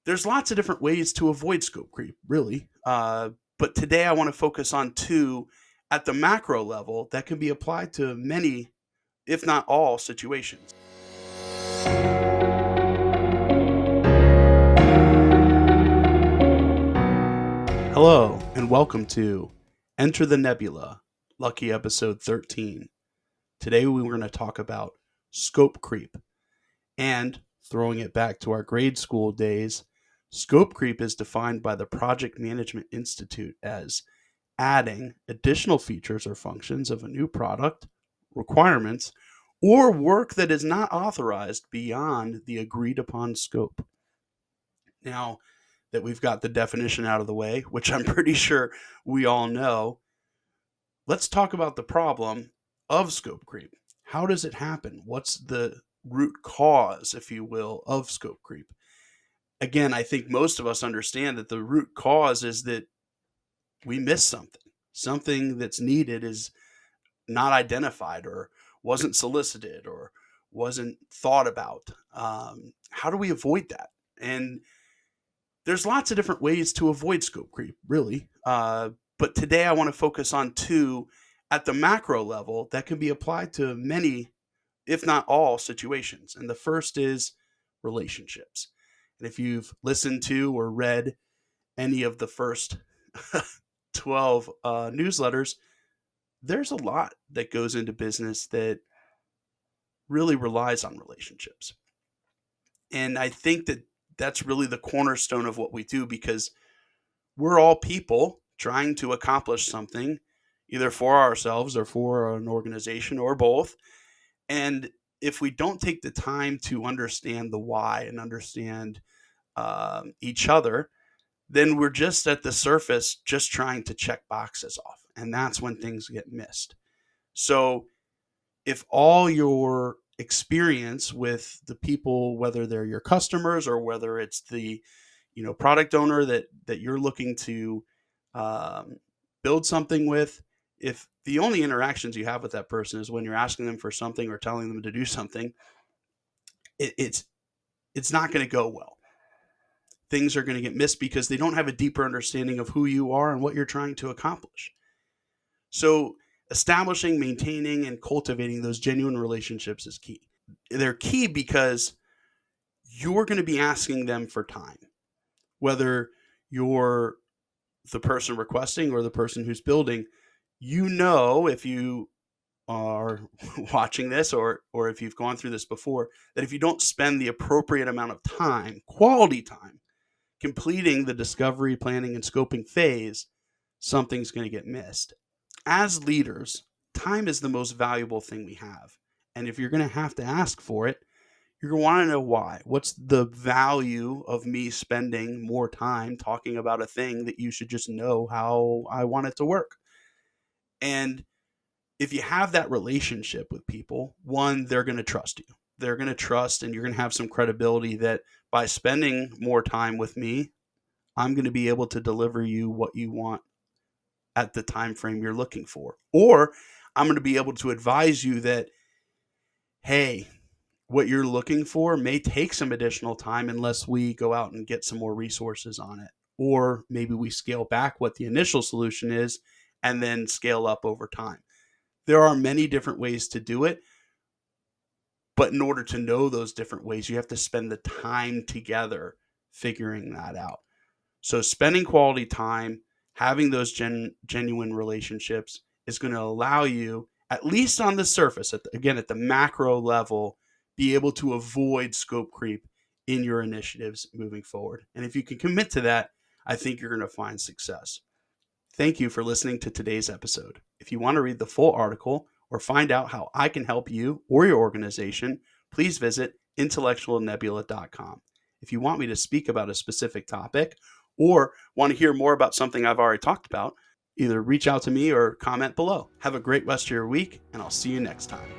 There's lots of different ways to avoid scope creep, really. But today I want to focus on two at the macro level that can be applied to many, if not all, situations. Hello, and welcome to Enter the Nebula, lucky episode 13. Today we're going to talk about scope creep. And throwing it back to our grade school days, scope creep is defined by the Project Management Institute as adding additional features or functions of a new product, requirements, or work that is not authorized beyond the agreed upon scope. Now that we've got the definition out of the way, which I'm pretty sure we all know, let's talk about the problem of scope creep. How does it happen? What's the root cause, if you will, of scope creep? Again, I think most of us understand that the root cause is that we miss something. Something that's needed is not identified or wasn't solicited or wasn't thought about. How do we avoid that? And there's lots of different ways to avoid scope creep, really. But today I want to focus on two at the macro level that can be applied to many, if not all, situations. And the first is relationships. And if you've listened to or read any of the first 12 newsletters, there's a lot that goes into business that really relies on relationships. And I think that that's really the cornerstone of what we do, because we're all people trying to accomplish something, either for ourselves or for an organization or both. And if we don't take the time to understand the why and understand each other, then we're just at the surface, just trying to check boxes off. And that's when things get missed. So if all your experience with the people, whether they're your customers or whether it's the product owner that you're looking to um, build something with, if the only interactions you have with that person is when you're asking them for something or telling them to do something, it's not going to go well. Things are going to get missed because they don't have a deeper understanding of who you are and what you're trying to accomplish. So establishing, maintaining, and cultivating those genuine relationships is key. They're key because you're going to be asking them for time, whether you're the person requesting or the person who's building. If you are watching this, or if you've gone through this before, that if you don't spend the appropriate amount of time, quality time, completing the discovery, planning, and scoping phase, something's going to get missed. As leaders, time is the most valuable thing we have. And if you're going to have to ask for it, you're going to want to know why. What's the value of me spending more time talking about a thing that you should just know how I want it to work? And if you have that relationship with people, one, they're going to trust you. They're going to trust, and you're going to have some credibility that by spending more time with me, I'm going to be able to deliver you what you want at the time frame you're looking for. Or I'm going to be able to advise you that, hey, what you're looking for may take some additional time unless we go out and get some more resources on it. Or maybe we scale back what the initial solution is and then scale up over time. There are many different ways to do it, but in order to know those different ways, you have to spend the time together figuring that out. So spending quality time, having those genuine relationships is going to allow you, at least on the surface, at the macro level, be able to avoid scope creep in your initiatives moving forward. And if you can commit to that, I think you're going to find success. Thank you for listening to today's episode. If you want to read the full article or find out how I can help you or your organization, please visit intellectualnebula.com. If you want me to speak about a specific topic or want to hear more about something I've already talked about, either reach out to me or comment below. Have a great rest of your week, and I'll see you next time.